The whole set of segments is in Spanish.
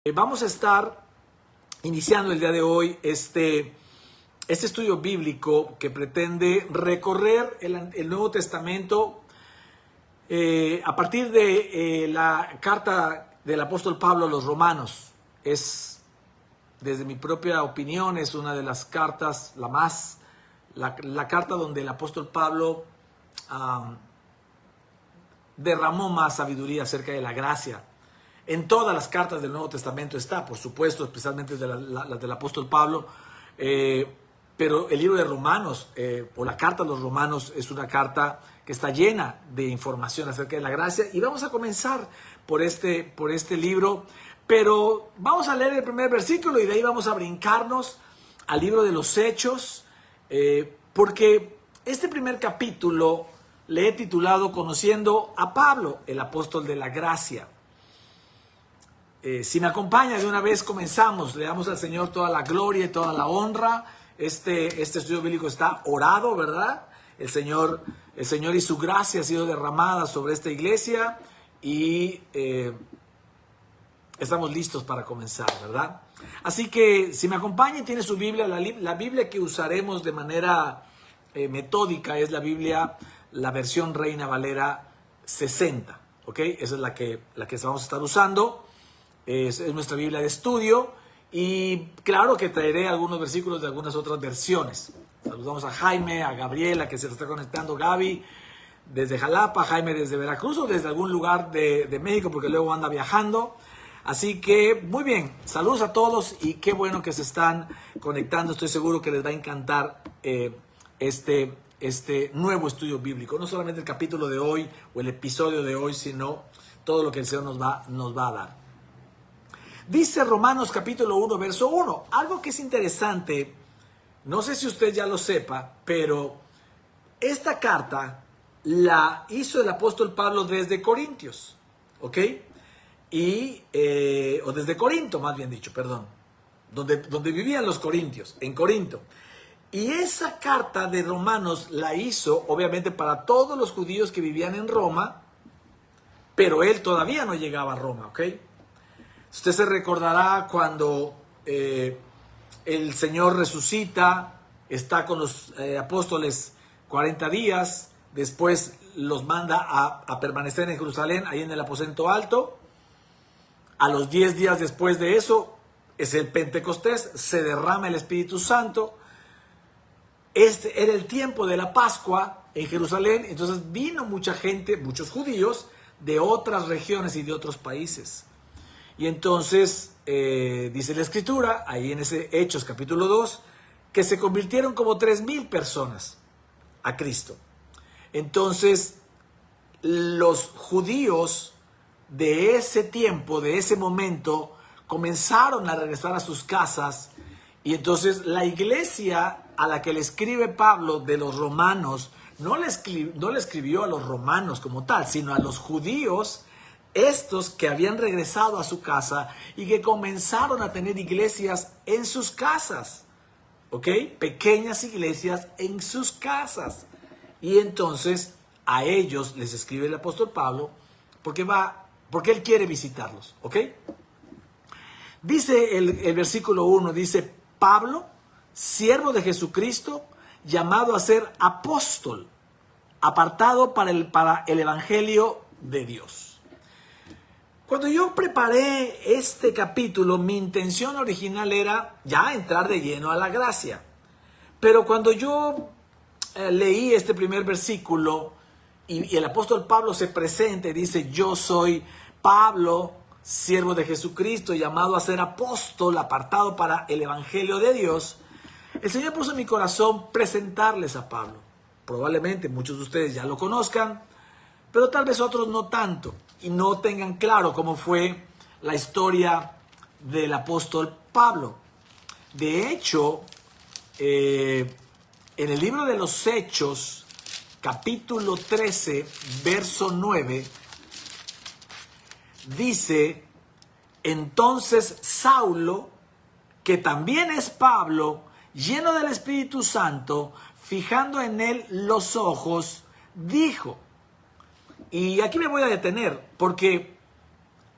Vamos a estar iniciando el día de hoy este estudio bíblico que pretende recorrer el Nuevo Testamento a partir de la carta del apóstol Pablo a los Romanos. Es, desde mi propia opinión, es una de las cartas, la carta donde el apóstol Pablo derramó más sabiduría acerca de la gracia. En todas las cartas del Nuevo Testamento está, por supuesto, especialmente las del apóstol Pablo, pero el libro de Romanos, o la carta a los Romanos, es una carta que está llena de información acerca de la gracia. Y vamos a comenzar por este libro, pero vamos a leer el primer versículo y de ahí vamos a brincarnos al libro de los Hechos, porque este primer capítulo le he titulado Conociendo a Pablo, el apóstol de la gracia. Si me acompaña, de una vez comenzamos. Le damos al Señor toda la gloria y toda la honra. Este estudio bíblico está orado, ¿verdad? El Señor y su gracia ha sido derramada sobre esta iglesia y estamos listos para comenzar, ¿verdad? Así que si me acompaña y tiene su Biblia, la Biblia que usaremos de manera metódica es la Biblia, la versión Reina Valera 60, ¿ok? Esa es la que vamos a estar usando. Es nuestra Biblia de estudio y claro que traeré algunos versículos de algunas otras versiones. Saludamos a Jaime, a Gabriela que se está conectando, Gaby desde Jalapa, Jaime desde Veracruz o desde algún lugar de México porque luego anda viajando. Así que muy bien, saludos a todos y qué bueno que se están conectando. Estoy seguro que les va a encantar este nuevo estudio bíblico. No solamente el capítulo de hoy o el episodio de hoy, sino todo lo que el Señor nos va a dar. Dice Romanos capítulo 1, verso 1, algo que es interesante, no sé si usted ya lo sepa, pero esta carta la hizo el apóstol Pablo desde Corintios, ¿ok? O desde Corinto, más bien dicho, perdón, donde vivían los corintios, en Corinto. Y esa carta de Romanos la hizo, obviamente, para todos los judíos que vivían en Roma, pero él todavía no llegaba a Roma, ¿ok? Usted se recordará cuando el Señor resucita, está con los apóstoles 40 días, después los manda a permanecer en Jerusalén, ahí en el aposento alto. A los 10 días después de eso, es el Pentecostés, se derrama el Espíritu Santo. Este era el tiempo de la Pascua en Jerusalén, entonces vino mucha gente, muchos judíos, de otras regiones y de otros países. Y entonces dice la Escritura, ahí en ese Hechos capítulo 2, que se convirtieron como 3,000 personas a Cristo. Entonces, los judíos de ese tiempo, de ese momento, comenzaron a regresar a sus casas. Y entonces la iglesia a la que le escribe Pablo de los romanos, no le escribió a los romanos como tal, sino a los judíos, estos que habían regresado a su casa y que comenzaron a tener iglesias en sus casas, ¿ok? Pequeñas iglesias en sus casas. Y entonces a ellos les escribe el apóstol Pablo porque él quiere visitarlos, ¿ok? Dice el versículo 1, dice, Pablo, siervo de Jesucristo, llamado a ser apóstol, apartado para el evangelio de Dios. Cuando yo preparé este capítulo, mi intención original era ya entrar de lleno a la gracia. Pero cuando yo leí este primer versículo y el apóstol Pablo se presenta y dice, yo soy Pablo, siervo de Jesucristo, llamado a ser apóstol, apartado para el evangelio de Dios, el Señor puso en mi corazón presentarles a Pablo. Probablemente muchos de ustedes ya lo conozcan, pero tal vez otros no tanto y no tengan claro cómo fue la historia del apóstol Pablo. De hecho, en el libro de los Hechos, capítulo 13, verso 9, dice, entonces Saulo, que también es Pablo, lleno del Espíritu Santo, fijando en él los ojos, dijo. Y aquí me voy a detener porque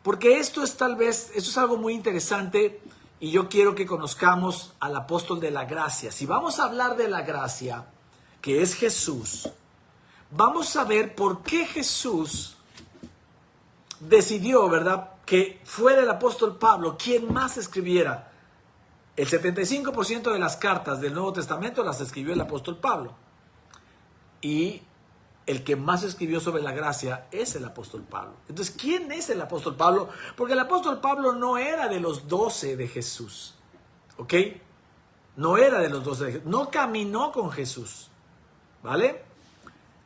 Porque esto es algo muy interesante y yo quiero que conozcamos al apóstol de la gracia. Si vamos a hablar de la gracia, que es Jesús, vamos a ver por qué Jesús decidió, ¿verdad?, que fuera el apóstol Pablo quien más escribiera. El 75% de las cartas del Nuevo Testamento las escribió el apóstol Pablo. Y el que más escribió sobre la gracia es el apóstol Pablo. Entonces, ¿quién es el apóstol Pablo? Porque el apóstol Pablo no era de los 12 de Jesús. ¿Ok? No era de los 12 de Jesús. No caminó con Jesús. ¿Vale?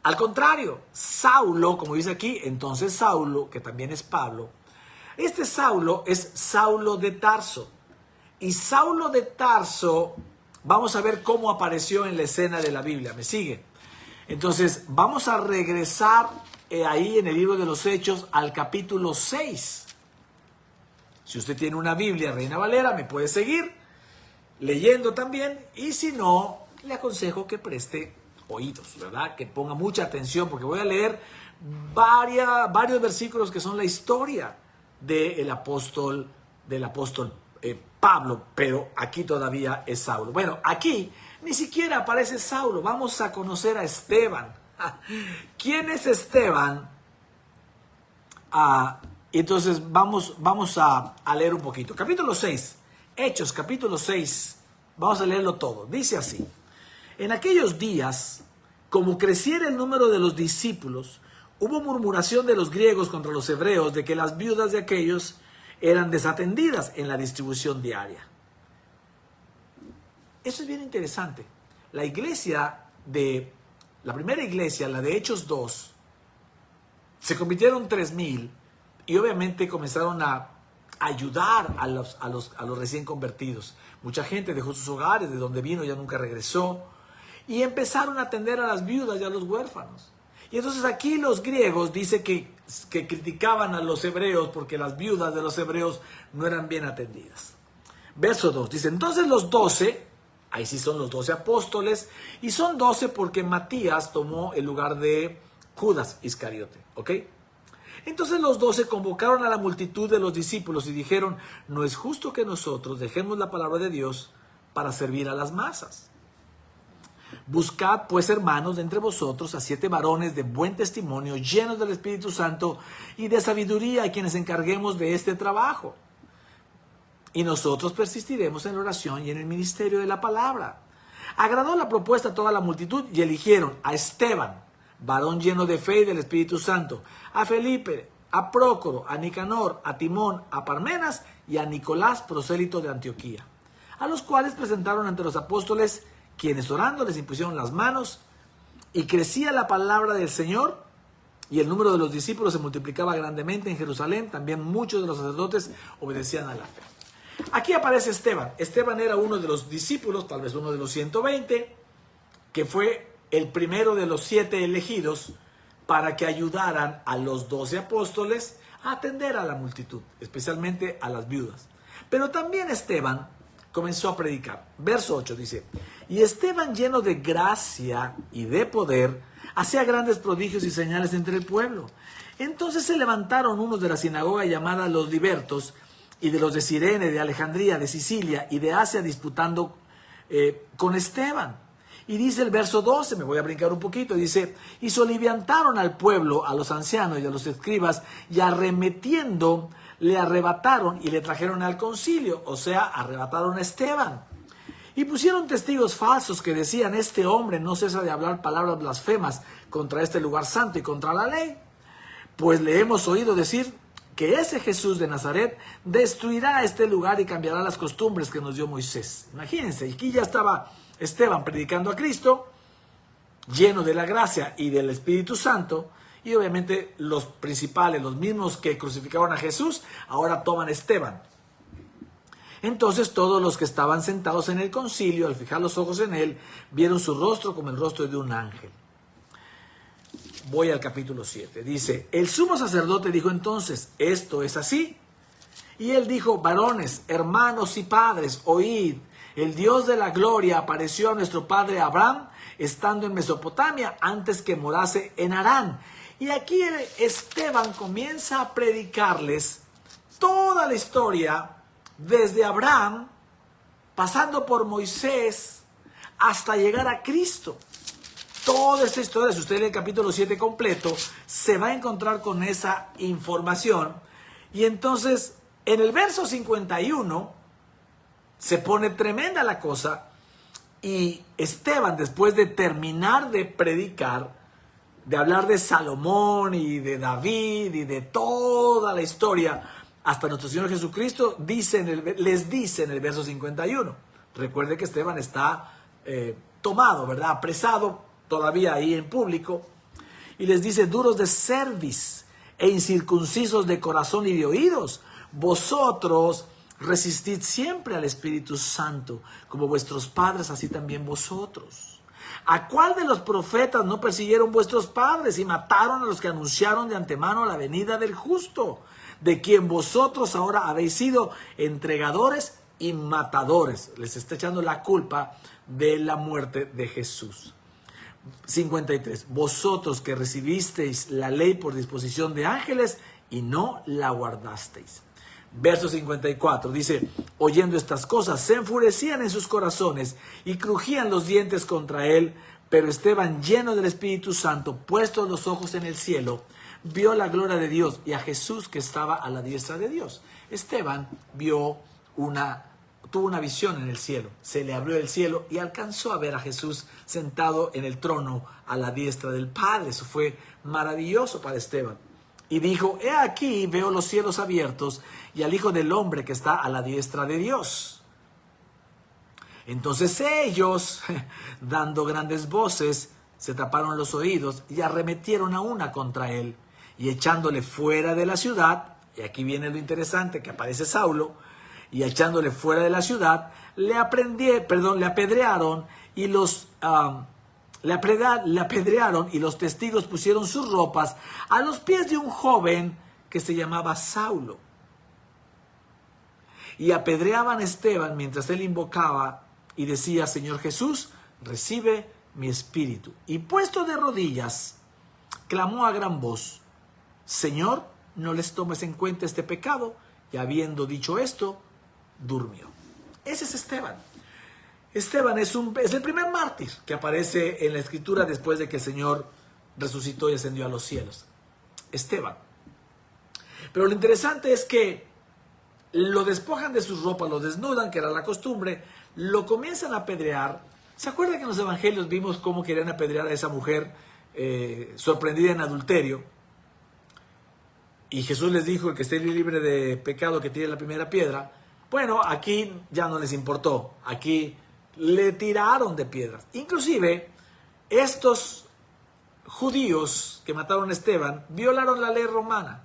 Al contrario, Saulo, como dice aquí, entonces Saulo, que también es Pablo, este Saulo es Saulo de Tarso. Y Saulo de Tarso, vamos a ver cómo apareció en la escena de la Biblia. ¿Me sigue? Entonces, vamos a regresar ahí en el libro de los Hechos al capítulo 6. Si usted tiene una Biblia, Reina Valera, me puede seguir leyendo también. Y si no, le aconsejo que preste oídos, ¿verdad? Que ponga mucha atención, porque voy a leer varios versículos que son la historia del apóstol Pablo, pero aquí todavía es Saulo. Bueno, aquí ni siquiera aparece Saulo. Vamos a conocer a Esteban. ¿Quién es Esteban? Entonces vamos a leer un poquito. Capítulo 6, Hechos, capítulo 6. Vamos a leerlo todo. Dice así: en aquellos días, como creciera el número de los discípulos, hubo murmuración de los griegos contra los hebreos de que las viudas de aquellos eran desatendidas en la distribución diaria. Eso es bien interesante. La primera iglesia, la de Hechos 2, se convirtieron 3,000 y obviamente comenzaron a ayudar a los recién convertidos. Mucha gente dejó sus hogares, de donde vino ya nunca regresó, y empezaron a atender a las viudas y a los huérfanos. Y entonces aquí los griegos dice que criticaban a los hebreos porque las viudas de los hebreos no eran bien atendidas. Verso 2 dice: entonces los 12, ahí sí son los 12 apóstoles, y son 12 porque Matías tomó el lugar de Judas Iscariote, ¿ok? Entonces los 12 convocaron a la multitud de los discípulos y dijeron: no es justo que nosotros dejemos la palabra de Dios para servir a las masas. Buscad pues, hermanos, de entre vosotros a 7 varones de buen testimonio, llenos del Espíritu Santo y de sabiduría, a quienes encarguemos de este trabajo. Y nosotros persistiremos en la oración y en el ministerio de la palabra. Agradó la propuesta a toda la multitud y eligieron a Esteban, varón lleno de fe y del Espíritu Santo, a Felipe, a Prócoro, a Nicanor, a Timón, a Parmenas y a Nicolás, prosélito de Antioquía, a los cuales presentaron ante los apóstoles, quienes orando les impusieron las manos, y crecía la palabra del Señor, y el número de los discípulos se multiplicaba grandemente en Jerusalén. También muchos de los sacerdotes obedecían a la fe. Aquí aparece Esteban. Esteban era uno de los discípulos, tal vez uno de los 120, que fue el primero de los 7 elegidos para que ayudaran a los 12 apóstoles a atender a la multitud, especialmente a las viudas. Pero también Esteban comenzó a predicar. Verso 8 dice: y Esteban, lleno de gracia y de poder, hacía grandes prodigios y señales entre el pueblo. Entonces se levantaron unos de la sinagoga llamada los libertos, y de los de Cirene, de Alejandría, de Sicilia y de Asia, disputando con Esteban. Y dice el verso 12, me voy a brincar un poquito, dice: y soliviantaron al pueblo, a los ancianos y a los escribas, y arremetiendo, le arrebataron y le trajeron al concilio, o sea, arrebataron a Esteban. Y pusieron testigos falsos que decían: este hombre no cesa de hablar palabras blasfemas contra este lugar santo y contra la ley. Pues le hemos oído decir que ese Jesús de Nazaret destruirá este lugar y cambiará las costumbres que nos dio Moisés. Imagínense, aquí ya estaba Esteban predicando a Cristo, lleno de la gracia y del Espíritu Santo, y obviamente los principales, los mismos que crucificaron a Jesús, ahora toman a Esteban. Entonces todos los que estaban sentados en el concilio, al fijar los ojos en él, vieron su rostro como el rostro de un ángel. Voy al capítulo 7. Dice: el sumo sacerdote dijo entonces: ¿esto es así? Y él dijo: varones, hermanos y padres, oíd. El Dios de la gloria apareció a nuestro padre Abraham, estando en Mesopotamia, antes que morase en Harán. Y aquí Esteban comienza a predicarles toda la historia, desde Abraham, pasando por Moisés, hasta llegar a Cristo. Toda esta historia, si usted lee el capítulo 7 completo, se va a encontrar con esa información. Y entonces, en el verso 51, se pone tremenda la cosa. Y Esteban, después de terminar de predicar, de hablar de Salomón y de David y de toda la historia, hasta nuestro Señor Jesucristo, les dice en el verso 51. Recuerde que Esteban está tomado, ¿verdad? Apresado, todavía ahí en público. Y les dice: duros de cerviz e incircuncisos de corazón y de oídos, vosotros resistid siempre al Espíritu Santo, como vuestros padres, así también vosotros. ¿A cuál de los profetas no persiguieron vuestros padres y mataron a los que anunciaron de antemano la venida del justo, de quien vosotros ahora habéis sido entregadores y matadores? Les está echando la culpa de la muerte de Jesús. 53. Vosotros que recibisteis la ley por disposición de ángeles y no la guardasteis. Verso 54 dice: oyendo estas cosas, se enfurecían en sus corazones y crujían los dientes contra él. Pero Esteban, lleno del Espíritu Santo, puestos los ojos en el cielo, vio la gloria de Dios y a Jesús que estaba a la diestra de Dios. Esteban tuvo una visión en el cielo. Se le abrió el cielo y alcanzó a ver a Jesús sentado en el trono a la diestra del Padre. Eso fue maravilloso para Esteban. Y dijo: he aquí, veo los cielos abiertos y al Hijo del Hombre que está a la diestra de Dios. Entonces ellos, dando grandes voces, se taparon los oídos y arremetieron a una contra él. Y echándole fuera de la ciudad, y aquí viene lo interesante, que aparece Saulo, y echándole fuera de la ciudad, le apedrearon y le apedrearon y los testigos pusieron sus ropas a los pies de un joven que se llamaba Saulo. Y apedreaban a Esteban mientras él invocaba y decía: Señor Jesús, recibe mi espíritu. Y puesto de rodillas, clamó a gran voz: Señor, no les tomes en cuenta este pecado. Y habiendo dicho esto, durmió. Ese es Esteban. Esteban es el primer mártir que aparece en la Escritura después de que el Señor resucitó y ascendió a los cielos. Esteban. Pero lo interesante es que lo despojan de sus ropas, lo desnudan, que era la costumbre, lo comienzan a apedrear. ¿Se acuerdan que en los evangelios vimos cómo querían apedrear a esa mujer sorprendida en adulterio? Y Jesús les dijo: el que esté libre de pecado, que tire la primera piedra. Bueno, aquí ya no les importó. Aquí le tiraron de piedras. Inclusive, estos judíos que mataron a Esteban violaron la ley romana.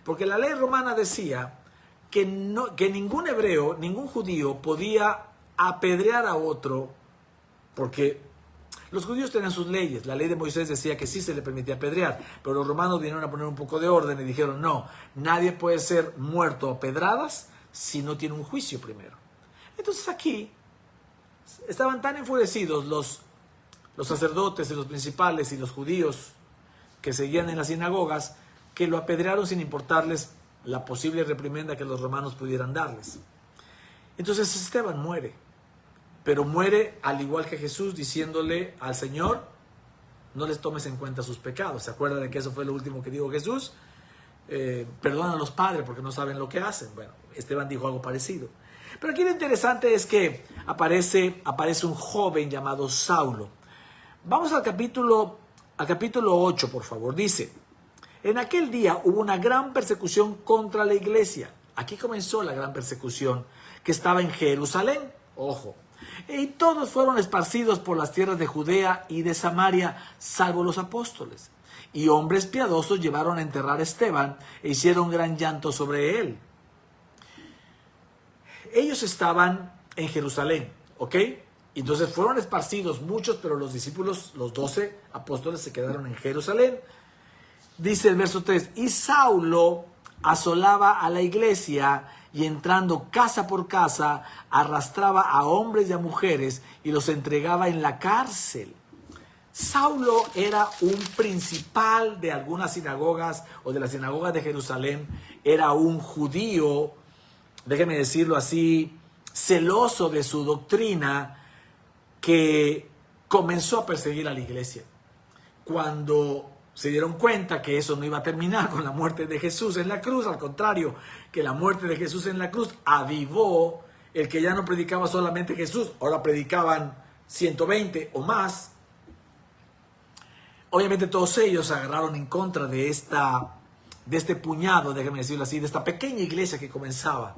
Porque la ley romana decía que ningún hebreo, ningún judío podía apedrear a otro, porque los judíos tenían sus leyes. La ley de Moisés decía que sí se le permitía apedrear, pero los romanos vinieron a poner un poco de orden y dijeron: no, nadie puede ser muerto a pedradas si no tiene un juicio primero. Entonces aquí estaban tan enfurecidos los sacerdotes y los principales y los judíos que seguían en las sinagogas, que lo apedrearon sin importarles la posible reprimenda que los romanos pudieran darles. Entonces Esteban muere, pero muere al igual que Jesús, diciéndole al Señor: no les tomes en cuenta sus pecados. ¿Se acuerdan de que eso fue lo último que dijo Jesús? Perdona a los padres porque no saben lo que hacen. Bueno, Esteban dijo algo parecido. Pero aquí lo interesante es que aparece un joven llamado Saulo. Vamos al capítulo 8, por favor. Dice: en aquel día hubo una gran persecución contra la iglesia. Aquí comenzó la gran persecución que estaba en Jerusalén. Ojo. Y todos fueron esparcidos por las tierras de Judea y de Samaria, salvo los apóstoles. Y hombres piadosos llevaron a enterrar a Esteban e hicieron gran llanto sobre él. Ellos estaban en Jerusalén, ¿ok? Entonces fueron esparcidos muchos, pero los discípulos, los 12 apóstoles, se quedaron en Jerusalén. Dice el verso 3, y Saulo asolaba a la iglesia y entrando casa por casa, arrastraba a hombres y a mujeres y los entregaba en la cárcel. Saulo era un principal de algunas sinagogas o de las sinagogas de Jerusalén. Era un judío, déjeme decirlo así, celoso de su doctrina, que comenzó a perseguir a la iglesia. Cuando se dieron cuenta que eso no iba a terminar con la muerte de Jesús en la cruz, al contrario, que la muerte de Jesús en la cruz avivó el que ya no predicaba solamente Jesús, ahora predicaban 120 o más. Obviamente todos ellos se agarraron en contra de este puñado, déjame decirlo así, de esta pequeña iglesia que comenzaba.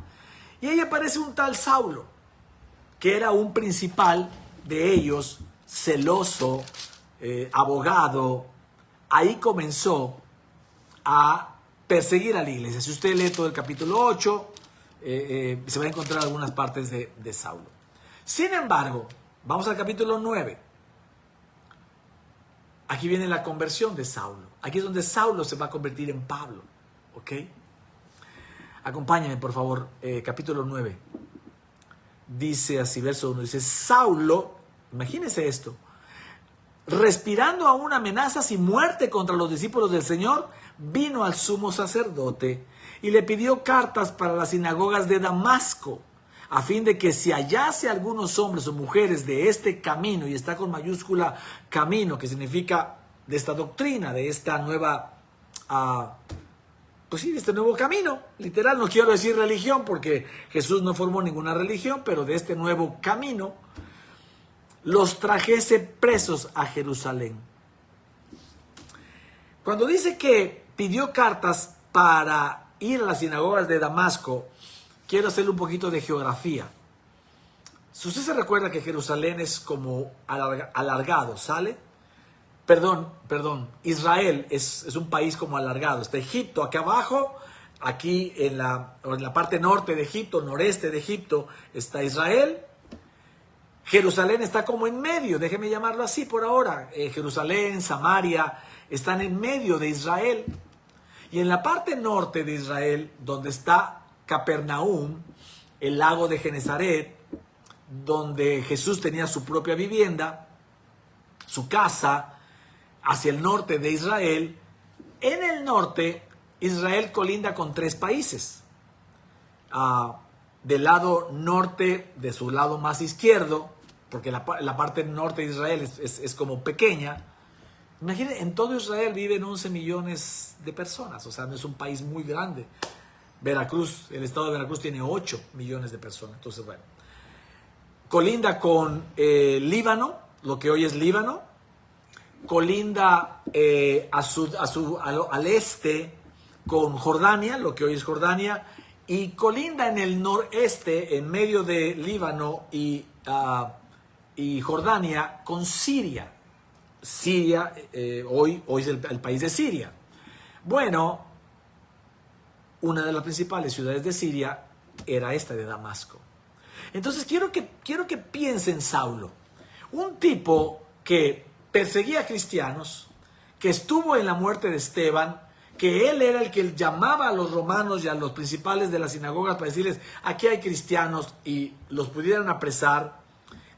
Y ahí aparece un tal Saulo, que era un principal de ellos, celoso, abogado. Ahí comenzó a perseguir a la iglesia. Si usted lee todo el capítulo 8, se va a encontrar algunas partes de Saulo. Sin embargo, vamos al capítulo 9. Aquí viene la conversión de Saulo. Aquí es donde Saulo se va a convertir en Pablo. ¿Ok? Acompáñenme, por favor. Capítulo 9. Dice así, verso 1. Dice, Saulo, imagínense esto, respirando aún amenazas y muerte contra los discípulos del Señor, vino al sumo sacerdote y le pidió cartas para las sinagogas de Damasco, a fin de que si hallase algunos hombres o mujeres de este camino, y está con mayúscula camino, que significa de esta doctrina, de esta nueva, pues sí, de este nuevo camino, literal, no quiero decir religión porque Jesús no formó ninguna religión, pero de este nuevo camino, los trajese presos a Jerusalén. Cuando dice que pidió cartas para ir a las sinagogas de Damasco, quiero hacerle un poquito de geografía. Si usted se recuerda que Jerusalén es como alargado, ¿sale? Perdón, Israel es un país como alargado. Está Egipto aquí abajo, aquí en la parte norte de Egipto, noreste de Egipto, está Israel. Jerusalén está como en medio, déjeme llamarlo así por ahora. Jerusalén, Samaria, están en medio de Israel. Y en la parte norte de Israel, donde está Capernaum, el lago de Genezaret, donde Jesús tenía su propia vivienda, su casa, hacia el norte de Israel. En el norte, Israel colinda con 3 países. Del lado norte, de su lado más izquierdo, porque la parte norte de Israel es como pequeña. Imagínense, en todo Israel viven 11 millones de personas, o sea, no es un país muy grande. Veracruz, el estado de Veracruz tiene 8 millones de personas, entonces bueno. Colinda con Líbano, lo que hoy es Líbano. Colinda al este con Jordania, lo que hoy es Jordania. Y colinda en el noreste, en medio de Líbano y Jordania, con Siria. Siria, hoy es el país de Siria. Bueno, una de las principales ciudades de Siria era esta de Damasco. Entonces quiero que piensen Saulo, un tipo que perseguía a cristianos, que estuvo en la muerte de Esteban, que él era el que llamaba a los romanos y a los principales de las sinagogas para decirles, aquí hay cristianos, y los pudieran apresar.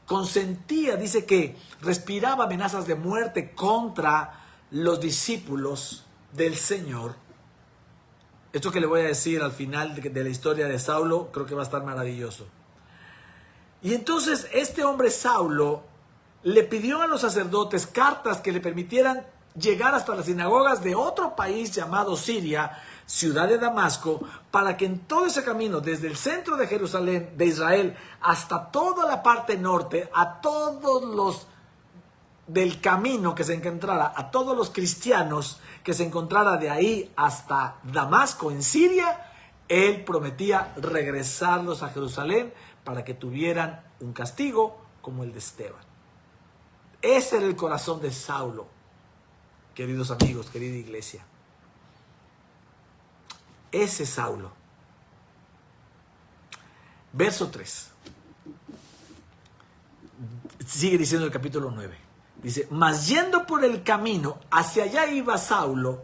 Consentía, dice que respiraba amenazas de muerte contra los discípulos del Señor. Esto que le voy a decir al final de la historia de Saulo, creo que va a estar maravilloso. Y entonces este hombre Saulo le pidió a los sacerdotes cartas que le permitieran llegar hasta las sinagogas de otro país llamado Siria, ciudad de Damasco, para que en todo ese camino, desde el centro de Jerusalén, de Israel, hasta toda la parte norte, a todos los del camino que se encontrara, a todos los cristianos que se encontrara de ahí hasta Damasco en Siria, él prometía regresarlos a Jerusalén para que tuvieran un castigo como el de Esteban. Ese era el corazón de Saulo, queridos amigos, querida iglesia. Ese Saulo. Verso 3. Sigue diciendo el capítulo 9. Dice, mas yendo por el camino, hacia allá iba Saulo.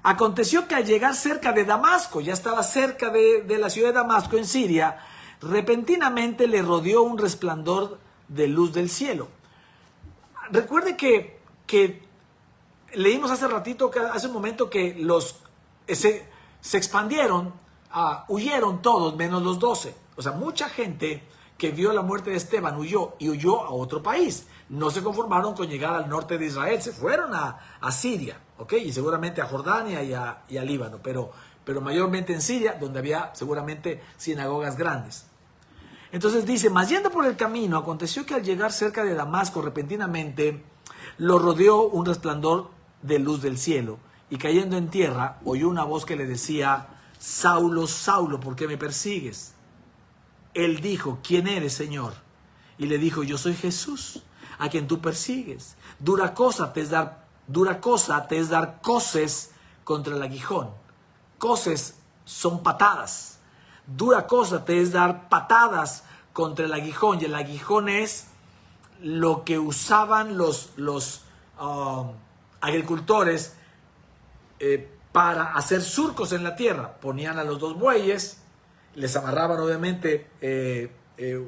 Aconteció que al llegar cerca de Damasco, ya estaba cerca de la ciudad de Damasco en Siria, repentinamente le rodeó un resplandor de luz del cielo. Recuerde que leímos hace ratito, hace un momento, que se expandieron, huyeron todos menos los 12. O sea, mucha gente que vio la muerte de Esteban huyó a otro país. No se conformaron con llegar al norte de Israel, se fueron a Siria, ¿ok? Y seguramente a Jordania y a Líbano, pero mayormente en Siria, donde había seguramente sinagogas grandes. Entonces dice, mas yendo por el camino, aconteció que al llegar cerca de Damasco, repentinamente lo rodeó un resplandor de luz del cielo, y cayendo en tierra, oyó una voz que le decía, Saulo, Saulo, ¿por qué me persigues? Él dijo, ¿quién eres, Señor? Y le dijo, yo soy Jesús, a quien tú persigues. Dura cosa te es dar coces contra el aguijón. Coces son patadas. Dura cosa te es dar patadas contra el aguijón. Y el aguijón es lo que usaban los agricultores para hacer surcos en la tierra. Ponían a los dos bueyes, les amarraban obviamente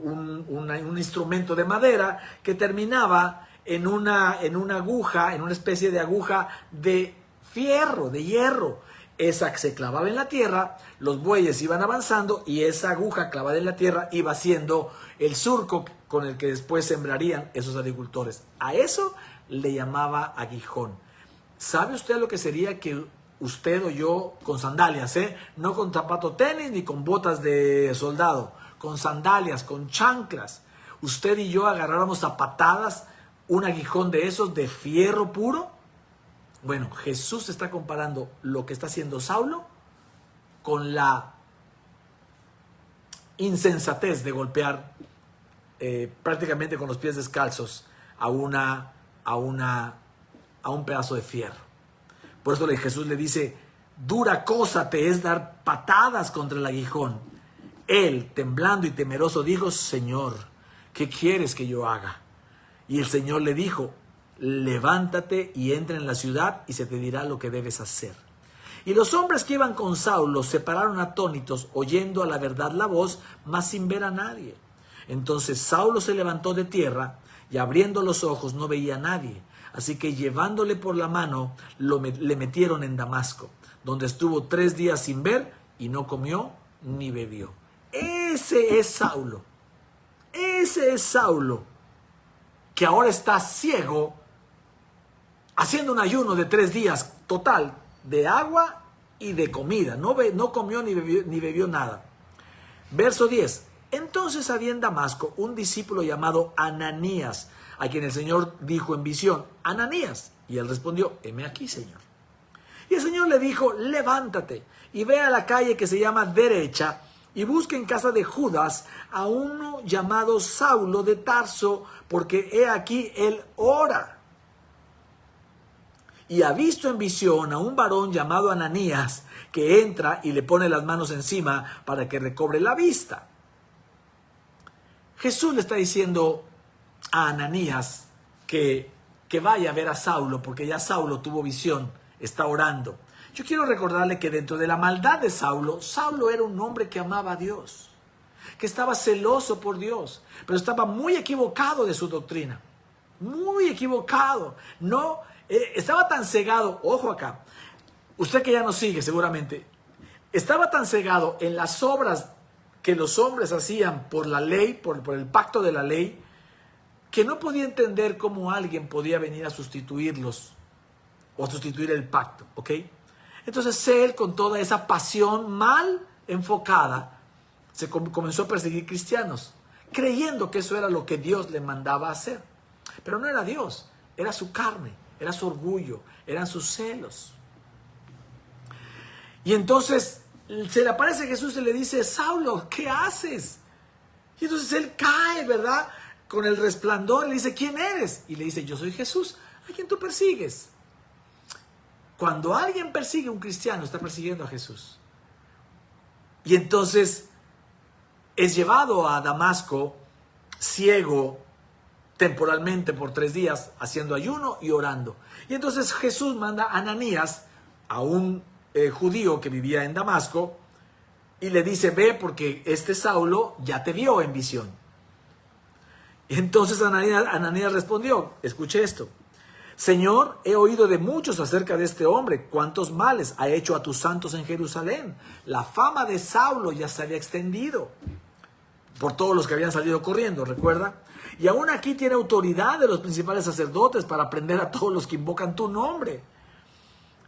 un instrumento de madera que terminaba en una aguja, en una especie de aguja de fierro, de hierro. Esa que se clavaba en la tierra, los bueyes iban avanzando y esa aguja clavada en la tierra iba haciendo el surco con el que después sembrarían esos agricultores. A eso le llamaba aguijón. ¿Sabe usted lo que sería que usted o yo con sandalias, no con zapato tenis ni con botas de soldado, con sandalias, con chanclas, usted y yo agarráramos a patadas un aguijón de esos de fierro puro? Bueno, Jesús está comparando lo que está haciendo Saulo con la insensatez de golpear prácticamente con los pies descalzos a un pedazo de fierro. Por eso Jesús le dice, dura cosa te es dar patadas contra el aguijón. Él, temblando y temeroso, dijo, Señor, ¿qué quieres que yo haga? Y el Señor le dijo, levántate y entra en la ciudad y se te dirá lo que debes hacer. Y los hombres que iban con Saulo se pararon atónitos, oyendo a la verdad la voz, mas sin ver a nadie. Entonces Saulo se levantó de tierra y abriendo los ojos no veía a nadie. Así que llevándole por la mano, le metieron en Damasco, donde estuvo 3 días sin ver y no comió ni bebió. Ese es Saulo. Ese es Saulo, que ahora está ciego, haciendo un ayuno de 3 días total de agua y de comida. No comió ni bebió nada. Verso 10. Entonces había en Damasco un discípulo llamado Ananías, a quien el Señor dijo en visión, Ananías. Y él respondió, heme aquí, Señor. Y el Señor le dijo, levántate y ve a la calle que se llama Derecha y busca en casa de Judas a uno llamado Saulo de Tarso, porque he aquí él ora. Y ha visto en visión a un varón llamado Ananías, que entra y le pone las manos encima para que recobre la vista. Jesús le está diciendo a Ananías que vaya a ver a Saulo, porque ya Saulo tuvo visión, está orando. Yo quiero recordarle que dentro de la maldad de Saulo, Saulo era un hombre que amaba a Dios, que estaba celoso por Dios, pero estaba muy equivocado de su doctrina, muy equivocado. No, estaba tan cegado, ojo acá, usted que ya nos sigue seguramente, estaba tan cegado en las obras que los hombres hacían por la ley, por el pacto de la ley, que no podía entender cómo alguien podía venir a sustituirlos o a sustituir el pacto, ¿ok? Entonces él, con toda esa pasión mal enfocada, comenzó a perseguir cristianos, creyendo que eso era lo que Dios le mandaba hacer. Pero no era Dios, era su carne, era su orgullo, eran sus celos. Y entonces se le aparece Jesús y le dice, Saulo, ¿qué haces? Y entonces él cae, ¿verdad?, con el resplandor, le dice, ¿quién eres? Y le dice, yo soy Jesús, ¿a quién tú persigues? Cuando alguien persigue a un cristiano, está persiguiendo a Jesús. Y entonces es llevado a Damasco, ciego, temporalmente por 3 días, haciendo ayuno y orando. Y entonces Jesús manda a Ananías, a un judío que vivía en Damasco, y le dice, ve porque este Saulo ya te vio en visión. Entonces Ananías respondió, escuche esto: Señor, he oído de muchos acerca de este hombre, cuántos males ha hecho a tus santos en Jerusalén. La fama de Saulo ya se había extendido por todos los que habían salido corriendo, ¿recuerda? Y aún aquí tiene autoridad de los principales sacerdotes para prender a todos los que invocan tu nombre.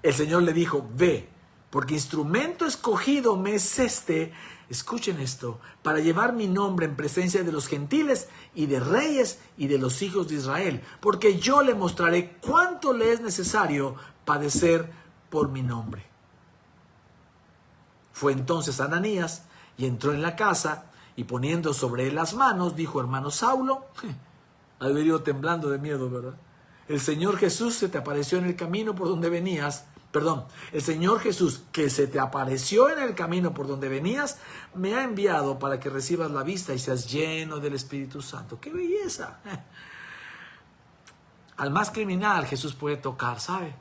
El Señor le dijo, ve, porque instrumento escogido me es este, escuchen esto, para llevar mi nombre en presencia de los gentiles y de reyes y de los hijos de Israel, porque yo le mostraré cuánto le es necesario padecer por mi nombre. Fue entonces Ananías y entró en la casa y poniendo sobre él las manos, dijo, hermano Saulo, ha venido temblando de miedo, ¿verdad? El Señor Jesús se te apareció en el camino por donde venías, el Señor Jesús que se te apareció en el camino por donde venías, me ha enviado para que recibas la vista y seas lleno del Espíritu Santo. ¡Qué belleza! Al más criminal Jesús puede tocar, ¿sabe?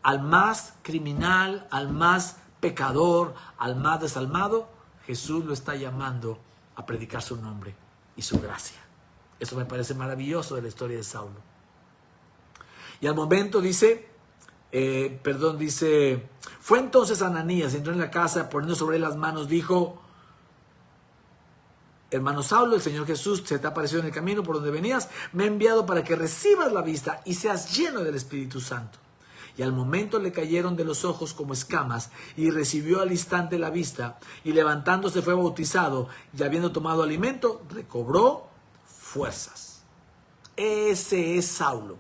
Al más criminal, al más pecador, al más desalmado, Jesús lo está llamando a predicar su nombre y su gracia. Eso me parece maravilloso de la historia de Saulo. Y al momento dice, fue entonces Ananías, entró en la casa, poniendo sobre él las manos, dijo, hermano Saulo, el Señor Jesús se te apareció en el camino por donde venías, me ha enviado para que recibas la vista y seas lleno del Espíritu Santo. Y al momento le cayeron de los ojos como escamas, y recibió al instante la vista, y levantándose fue bautizado, y habiendo tomado alimento, recobró fuerzas. Ese es Saulo,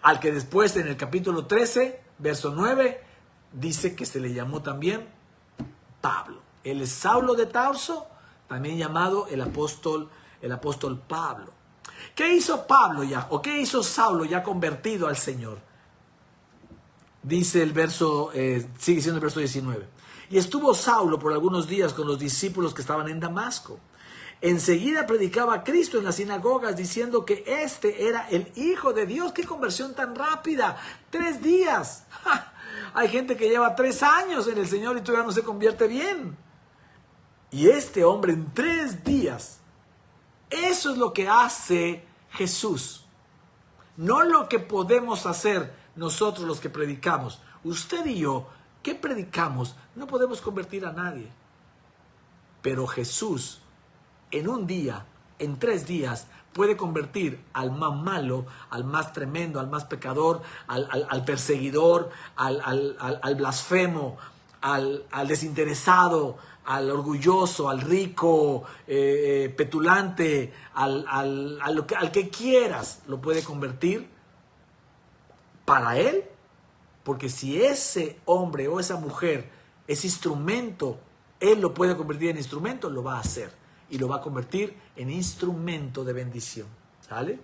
al que después en el capítulo 13, verso 9, dice que se le llamó también Pablo. Él es Saulo de Tarso, también llamado el apóstol Pablo. ¿Qué hizo Pablo ya? ¿O qué hizo Saulo ya convertido al Señor? Dice el verso, sigue siendo el verso 19. Y estuvo Saulo por algunos días con los discípulos que estaban en Damasco. Enseguida predicaba a Cristo en las sinagogas diciendo que este era el Hijo de Dios. ¡Qué conversión tan rápida! 3 días. ¡Ja! Hay gente que lleva 3 años en el Señor y todavía no se convierte bien. Y este hombre en 3 días. Eso es lo que hace Jesús. No lo que podemos hacer nosotros los que predicamos. Usted y yo, ¿qué predicamos? No podemos convertir a nadie. Pero Jesús, en un día, en 3 días, puede convertir al más malo, al más tremendo, al más pecador, al perseguidor, al blasfemo, al desinteresado, al orgulloso, al rico, petulante, al que quieras, lo puede convertir para él, porque si ese hombre o esa mujer es instrumento, él lo puede convertir en instrumento, lo va a hacer y lo va a convertir en instrumento de bendición. ¿Sale?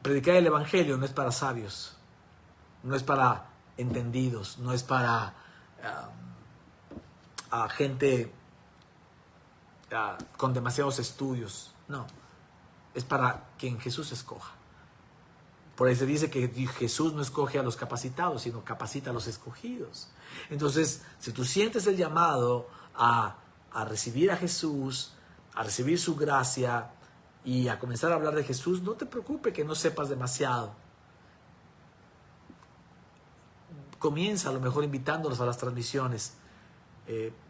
Predicar el evangelio no es para sabios, no es para entendidos, no es para gente con demasiados estudios, no, es para quien Jesús escoja. Por ahí se dice que Jesús no escoge a los capacitados, sino capacita a los escogidos. Entonces, si tú sientes el llamado a recibir a Jesús, a recibir su gracia y a comenzar a hablar de Jesús, no te preocupes que no sepas demasiado. Comienza a lo mejor invitándolos a las transmisiones.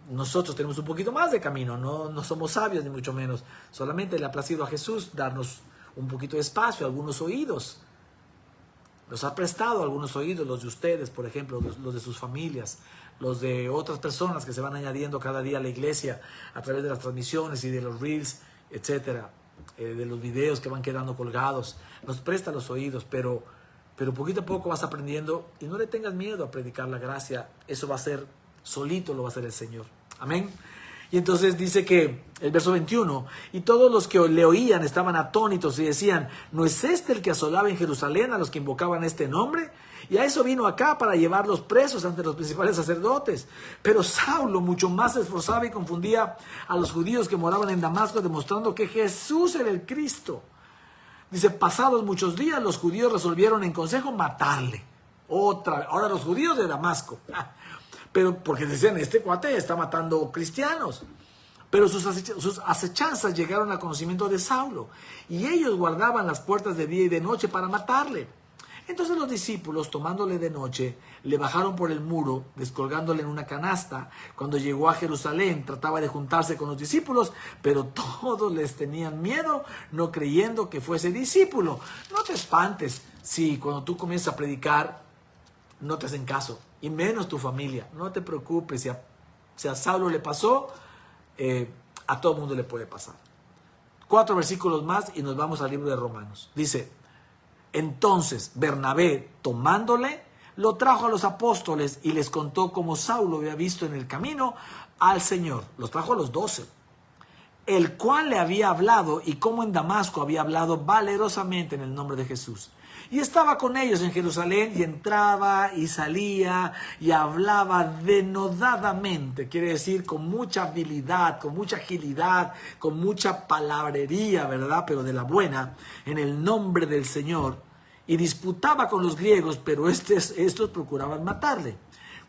Nosotros tenemos un poquito más de camino, no somos sabios ni mucho menos. Solamente le ha placido a Jesús darnos un poquito de espacio, algunos oídos. Nos ha prestado algunos oídos, los de ustedes, por ejemplo, los de sus familias, los de otras personas que se van añadiendo cada día a la iglesia a través de las transmisiones y de los reels, etcétera, de los videos que van quedando colgados. Nos presta los oídos, pero poquito a poco vas aprendiendo y no le tengas miedo a predicar la gracia. Eso va a ser solito, lo va a hacer el Señor. Amén. Y entonces dice que el verso 21, y todos los que le oían estaban atónitos y decían, ¿no es este el que asolaba en Jerusalén a los que invocaban este nombre? Y a eso vino acá para llevarlos presos ante los principales sacerdotes. Pero Saulo mucho más se esforzaba y confundía a los judíos que moraban en Damasco, demostrando que Jesús era el Cristo. Dice, pasados muchos días los judíos resolvieron en consejo matarle. Ahora los judíos de Damasco. Pero porque decían, este cuate está matando cristianos. Pero sus acechanzas llegaron al conocimiento de Saulo, y ellos guardaban las puertas de día y de noche para matarle. Entonces los discípulos, tomándole de noche, le bajaron por el muro, descolgándole en una canasta. Cuando llegó a Jerusalén, trataba de juntarse con los discípulos, pero todos les tenían miedo, no creyendo que fuese discípulo. No te espantes si cuando tú comienzas a predicar no te hacen caso, y menos tu familia. No te preocupes, si a Saulo le pasó, a todo el mundo le puede pasar. 4 versículos más y nos vamos al libro de Romanos. Dice: entonces Bernabé, tomándole, lo trajo a los apóstoles y les contó cómo Saulo había visto en el camino al Señor. Los trajo a los 12, el cual le había hablado, y cómo en Damasco había hablado valerosamente en el nombre de Jesús. Y estaba con ellos en Jerusalén, y entraba y salía y hablaba denodadamente, quiere decir con mucha habilidad, con mucha agilidad, con mucha palabrería, ¿verdad? Pero de la buena, en el nombre del Señor. Y disputaba con los griegos, pero estos procuraban matarle.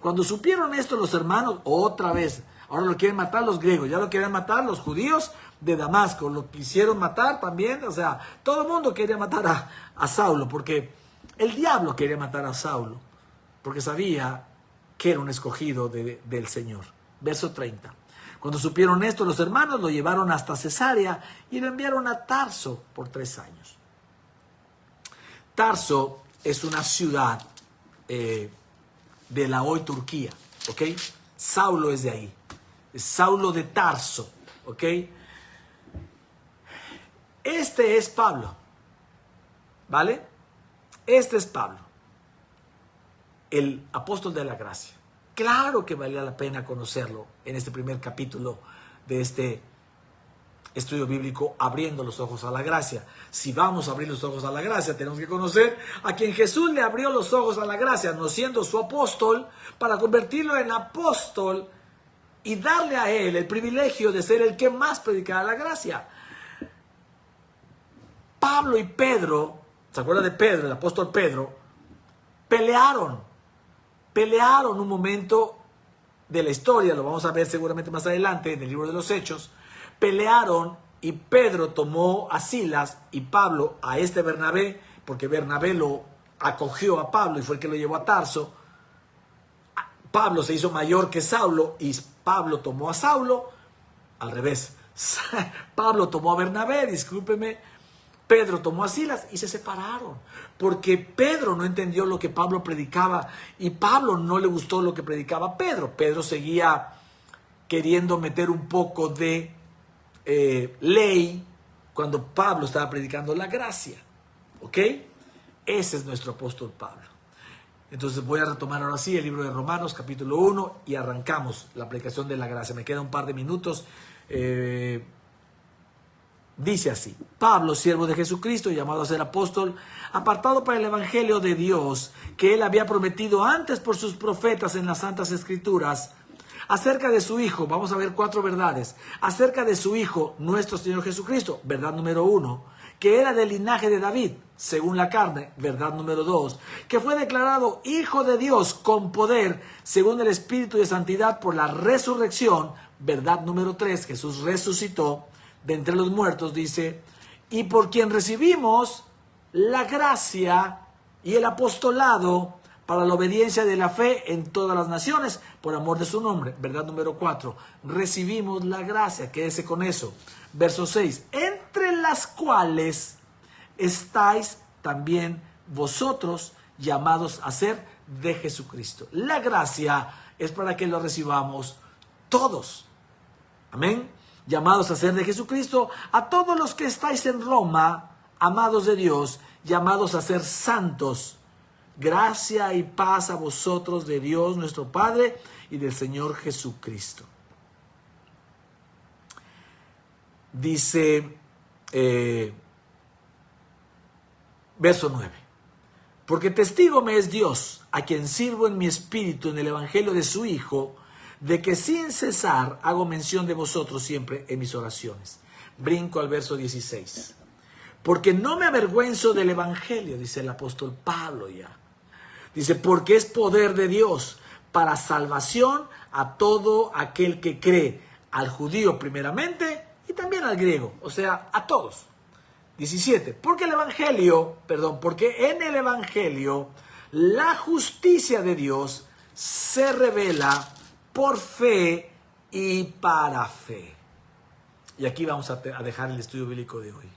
Cuando supieron esto los hermanos, otra vez, ahora lo quieren matar los griegos, ya lo quieren matar los judíos de Damasco, lo quisieron matar también, o sea, todo el mundo quería matar a Saulo, porque el diablo quería matar a Saulo, porque sabía que era un escogido del Señor. Verso 30. Cuando supieron esto los hermanos, lo llevaron hasta Cesarea y lo enviaron a Tarso por 3 años. Tarso es una ciudad de la hoy Turquía, ¿ok? Saulo es de ahí, es Saulo de Tarso, ¿ok? Este es Pablo, ¿vale? Este es Pablo, el apóstol de la gracia. Claro que valía la pena conocerlo en este primer capítulo de este estudio bíblico, abriendo los ojos a la gracia. Si vamos a abrir los ojos a la gracia, tenemos que conocer a quien Jesús le abrió los ojos a la gracia, no siendo su apóstol, para convertirlo en apóstol y darle a él el privilegio de ser el que más predicara la gracia. Pablo y Pedro, ¿se acuerda de Pedro, el apóstol Pedro? Pelearon un momento de la historia, lo vamos a ver seguramente más adelante en el libro de los Hechos. Pelearon y Pedro tomó a Silas y Pablo a este Bernabé, porque Bernabé lo acogió a Pablo y fue el que lo llevó a Tarso. Pablo se hizo mayor que Saulo y Pablo tomó a Saulo, al revés. Pablo tomó a Bernabé, discúlpeme. Pedro tomó a Silas y se separaron, porque Pedro no entendió lo que Pablo predicaba y Pablo no le gustó lo que predicaba Pedro. Pedro seguía queriendo meter un poco de ley cuando Pablo estaba predicando la gracia, ¿ok? Ese es nuestro apóstol Pablo. Entonces voy a retomar ahora sí el libro de Romanos capítulo 1 y arrancamos la aplicación de la gracia. Me queda un par de minutos. Dice así: Pablo, siervo de Jesucristo, llamado a ser apóstol, apartado para el evangelio de Dios, que él había prometido antes por sus profetas en las Santas Escrituras, acerca de su Hijo. Vamos a ver 4 verdades. Acerca de su Hijo, nuestro Señor Jesucristo, verdad número 1, que era del linaje de David, según la carne, verdad número 2, que fue declarado Hijo de Dios con poder, según el Espíritu de Santidad por la resurrección, verdad número 3, Jesús resucitó de entre los muertos, dice, y por quien recibimos la gracia y el apostolado para la obediencia de la fe en todas las naciones, por amor de su nombre. Verdad número 4, recibimos la gracia, quédese con eso. Verso 6, entre las cuales estáis también vosotros llamados a ser de Jesucristo. La gracia es para que lo recibamos todos. Amén. Llamados a ser de Jesucristo, a todos los que estáis en Roma, amados de Dios, llamados a ser santos. Gracia y paz a vosotros de Dios nuestro Padre y del Señor Jesucristo. Dice, verso 9, porque testigo me es Dios, a quien sirvo en mi espíritu en el evangelio de su Hijo, de que sin cesar hago mención de vosotros siempre en mis oraciones. Brinco al verso 16. Porque no me avergüenzo del evangelio, dice el apóstol Pablo ya. Dice, porque es poder de Dios para salvación a todo aquel que cree, al judío primeramente y también al griego, o sea, a todos. 17. Porque en el Evangelio la justicia de Dios se revela por fe y para fe. Y aquí vamos a dejar el estudio bíblico de hoy.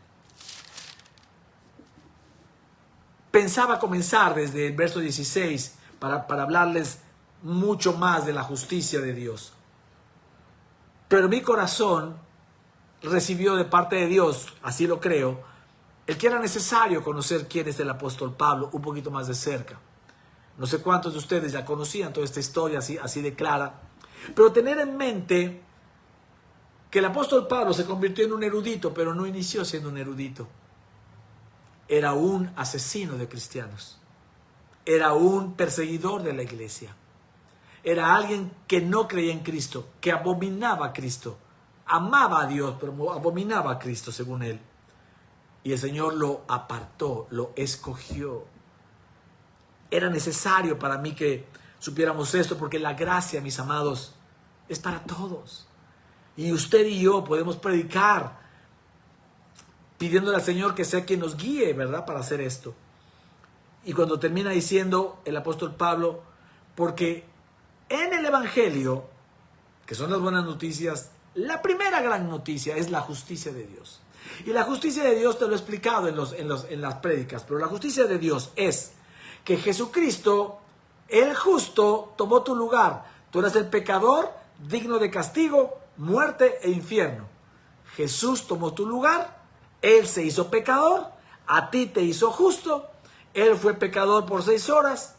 Pensaba comenzar desde el verso 16 para hablarles mucho más de la justicia de Dios. Pero mi corazón recibió de parte de Dios, así lo creo, el que era necesario conocer quién es el apóstol Pablo un poquito más de cerca. No sé cuántos de ustedes ya conocían toda esta historia así de clara, pero tener en mente que el apóstol Pablo se convirtió en un erudito, pero no inició siendo un erudito. Era un asesino de cristianos. Era un perseguidor de la iglesia. Era alguien que no creía en Cristo, que abominaba a Cristo. Amaba a Dios, pero abominaba a Cristo, según él. Y el Señor lo apartó, lo escogió. Era necesario para mí que supiéramos esto, porque la gracia, mis amados, es para todos. Y usted y yo podemos predicar pidiéndole al Señor que sea quien nos guíe, ¿verdad?, para hacer esto. Y cuando termina diciendo el apóstol Pablo, porque en el Evangelio, que son las buenas noticias, la primera gran noticia es la justicia de Dios. Y la justicia de Dios te lo he explicado en las prédicas, pero la justicia de Dios es que Jesucristo, el justo, tomó tu lugar. Tú eras el pecador, digno de castigo, muerte e infierno. Jesús tomó tu lugar, Él se hizo pecador, a ti te hizo justo, Él fue pecador por 6 horas,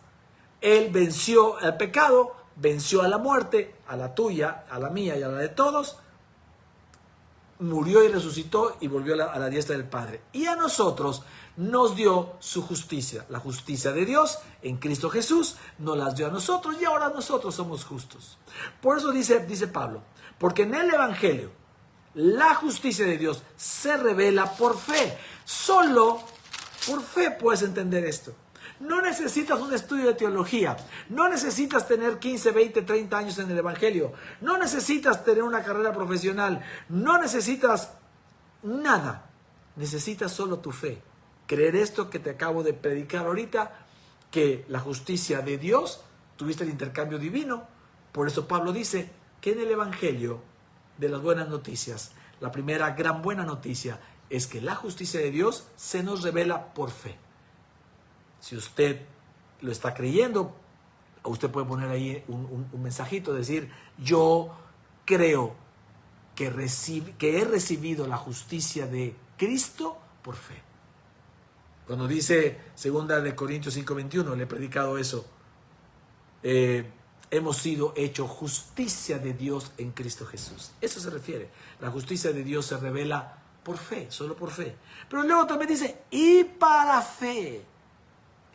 Él venció al pecado, venció a la muerte, a la tuya, a la mía y a la de todos, murió y resucitó y volvió a la diestra del Padre. Y a nosotros nos dio su justicia, la justicia de Dios en Cristo Jesús, nos las dio a nosotros y ahora nosotros somos justos. Por eso dice Pablo, porque en el Evangelio la justicia de Dios se revela por fe. Solo por fe puedes entender esto. No necesitas un estudio de teología, no necesitas tener 15, 20, 30 años en el Evangelio, no necesitas tener una carrera profesional, no necesitas nada, necesitas solo tu fe. Creer esto que te acabo de predicar ahorita, que la justicia de Dios, tuviste el intercambio divino. Por eso Pablo dice que en el Evangelio de las buenas noticias, la primera gran buena noticia es que la justicia de Dios se nos revela por fe. Si usted lo está creyendo, usted puede poner ahí un mensajito, decir, yo creo que he recibido la justicia de Cristo por fe. Cuando dice 2 Corintios 5:21, le he predicado eso, hemos sido hechos justicia de Dios en Cristo Jesús. Eso se refiere. La justicia de Dios se revela por fe, solo por fe. Pero luego también dice, y para fe.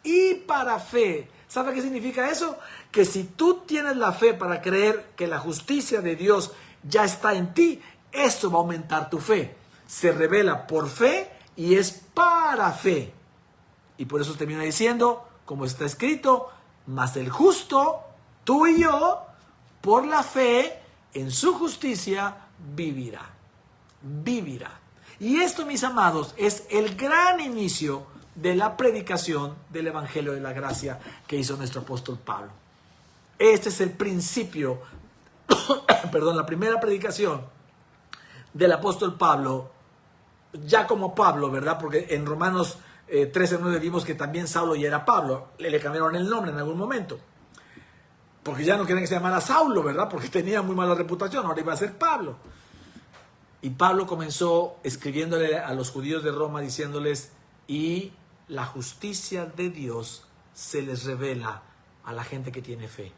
Y para fe. ¿Sabe qué significa eso? Que si tú tienes la fe para creer que la justicia de Dios ya está en ti, eso va a aumentar tu fe. Se revela por fe y es para fe. Y por eso termina diciendo, como está escrito, mas el justo, tú y yo, por la fe en su justicia, vivirá. Vivirá. Y esto, mis amados, es el gran inicio de la predicación del Evangelio de la Gracia que hizo nuestro apóstol Pablo. Este es el principio, la primera predicación del apóstol Pablo, ya como Pablo, ¿verdad? Porque en Romanos 13:9 vimos que también Saulo ya era Pablo, le cambiaron el nombre en algún momento, porque ya no querían que se llamara Saulo, ¿verdad? Porque tenía muy mala reputación, ahora iba a ser Pablo. Y Pablo comenzó escribiéndole a los judíos de Roma diciéndoles, y la justicia de Dios se les revela a la gente que tiene fe.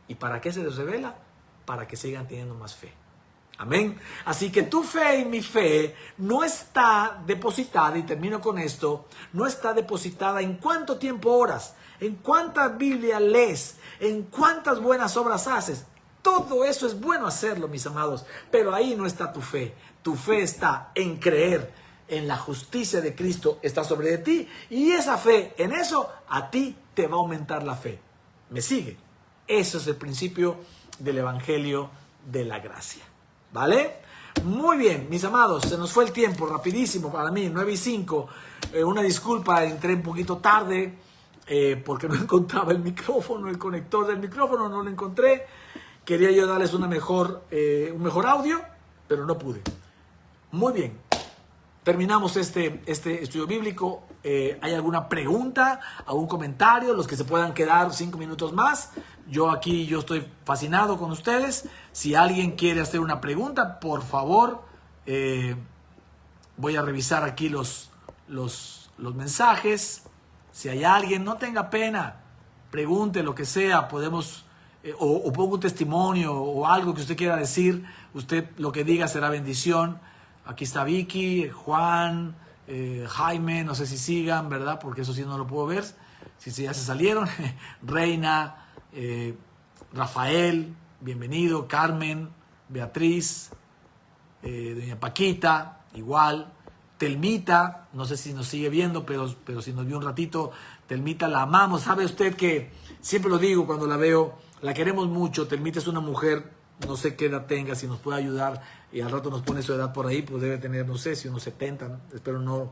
¿Y para qué se les revela? Para que sigan teniendo más fe. Amén. Así que tu fe y mi fe no está depositada, y termino con esto, no está depositada en cuánto tiempo oras, en cuánta Biblia lees, en cuántas buenas obras haces. Todo eso es bueno hacerlo, mis amados, pero ahí no está tu fe. Tu fe está en creer en la justicia de Cristo, está sobre de ti, y esa fe, en eso, a ti te va a aumentar la fe. ¿Me sigue? Eso es el principio del Evangelio de la Gracia. ¿vale? Muy bien, mis amados, se nos fue el tiempo rapidísimo para mí, 9:05. Una disculpa, entré un poquito tarde porque no encontraba el micrófono, el conector del micrófono, no lo encontré. Quería yo darles un mejor audio, pero no pude. Muy bien, terminamos este estudio bíblico. ¿Hay alguna pregunta, algún comentario? Los que se puedan quedar 5 minutos más. Yo estoy fascinado con ustedes. Si alguien quiere hacer una pregunta, por favor, voy a revisar aquí los mensajes. Si hay alguien, no tenga pena, pregunte lo que sea, podemos, o ponga un testimonio o algo que usted quiera decir. Usted lo que diga será bendición. Aquí está Vicky, Juan, Jaime, no sé si sigan, ¿verdad? Porque eso sí no lo puedo ver. Si ya se salieron. Reina, Rafael, bienvenido. Carmen, Beatriz, doña Paquita, igual. Telmita, no sé si nos sigue viendo, pero si nos vio un ratito, Telmita la amamos. Sabe usted que siempre lo digo cuando la veo, la queremos mucho. Telmita es una mujer, no sé qué edad tenga, si nos puede ayudar, y al rato nos pone su edad por ahí, pues debe tener, no sé, si unos 70, ¿no? Espero no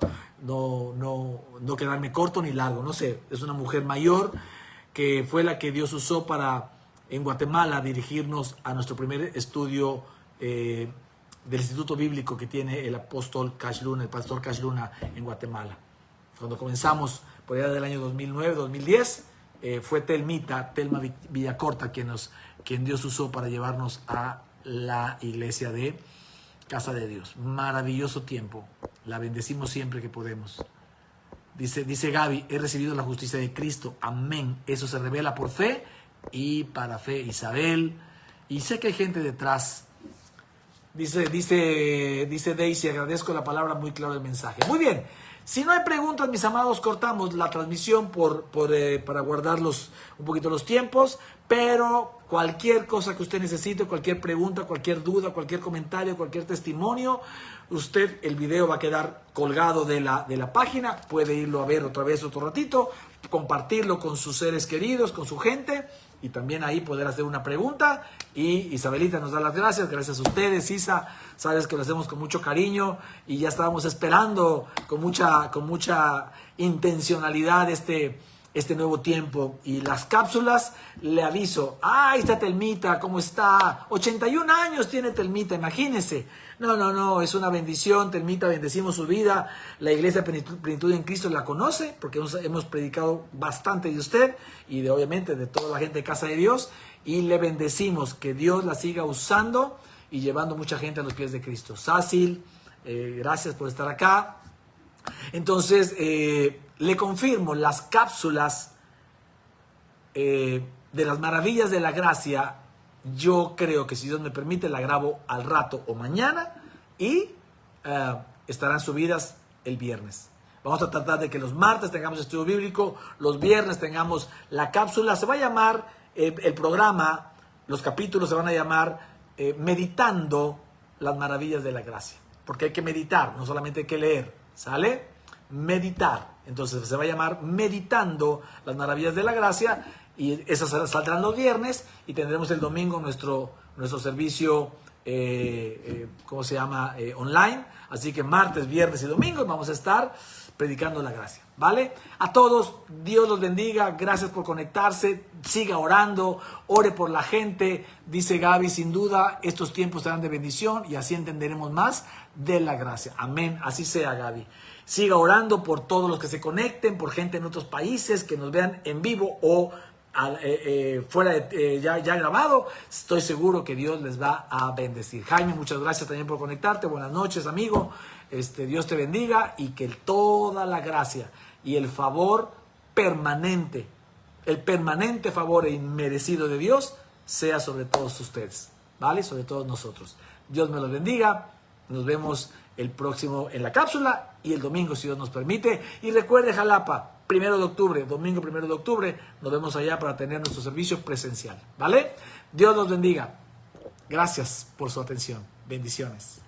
quedarme corto ni largo, no sé. Es una mujer mayor que fue la que Dios usó para, en Guatemala, dirigirnos a nuestro primer estudio del Instituto Bíblico que tiene el apóstol Cash Luna, el pastor Cash Luna en Guatemala. Cuando comenzamos por allá del año 2009, 2010, fue Telma Villacorta quien Dios usó para llevarnos a la iglesia de Casa de Dios. Maravilloso tiempo. La bendecimos siempre que podemos. Dice Gaby, he recibido la justicia de Cristo. Amén. Eso se revela por fe y para fe. Isabel. Y sé que hay gente detrás. Dice Daisy, agradezco la palabra, muy claro el mensaje. Muy bien, si no hay preguntas, mis amados, cortamos la transmisión para guardarlos un poquito los tiempos, pero cualquier cosa que usted necesite, cualquier pregunta, cualquier duda, cualquier comentario, cualquier testimonio, el video va a quedar colgado de la página, puede irlo a ver otra vez otro ratito, compartirlo con sus seres queridos, con su gente, y también ahí poder hacer una pregunta. Y Isabelita nos da las gracias a ustedes. Isa, sabes que lo hacemos con mucho cariño y ya estábamos esperando con mucha intencionalidad este nuevo tiempo. Y las cápsulas, le aviso, ahí está Telmita, ¿cómo está? 81 años tiene Telmita, imagínense. No, es una bendición, Telmita, bendecimos su vida. La Iglesia Plenitud en Cristo la conoce, porque hemos predicado bastante de usted y obviamente de toda la gente de Casa de Dios, y le bendecimos, que Dios la siga usando y llevando mucha gente a los pies de Cristo. Sácil, gracias por estar acá. Entonces, le confirmo, las cápsulas de las maravillas de la gracia, yo creo que si Dios me permite la grabo al rato o mañana y estarán subidas el viernes. Vamos a tratar de que los martes tengamos estudio bíblico, los viernes tengamos la cápsula. Se va a llamar el programa, los capítulos se van a llamar Meditando las maravillas de la gracia, porque hay que meditar, no solamente hay que leer, ¿sale? Meditar. Entonces se va a llamar Meditando las maravillas de la gracia, y esas saldrán los viernes, y tendremos el domingo nuestro servicio online. Así que martes, viernes y domingo vamos a estar predicando la gracia, ¿vale? A todos, Dios los bendiga, gracias por conectarse, siga orando, ore por la gente. Dice Gaby, sin duda estos tiempos serán de bendición y así entenderemos más de la gracia. Amén, así sea, Gaby. Siga orando por todos los que se conecten, por gente en otros países que nos vean en vivo o fuera ya grabado. Estoy seguro que Dios les va a bendecir. Jaime, muchas gracias también por conectarte. Buenas noches, amigo. Dios te bendiga y que toda la gracia y el favor permanente, el permanente favor inmerecido de Dios sea sobre todos ustedes, ¿vale? Sobre todos nosotros. Dios me los bendiga. Nos vemos el próximo en la cápsula y el domingo, si Dios nos permite. Y recuerde, Jalapa, 1 de octubre, domingo 1 de octubre, nos vemos allá para tener nuestro servicio presencial, ¿vale? Dios los bendiga. Gracias por su atención. Bendiciones.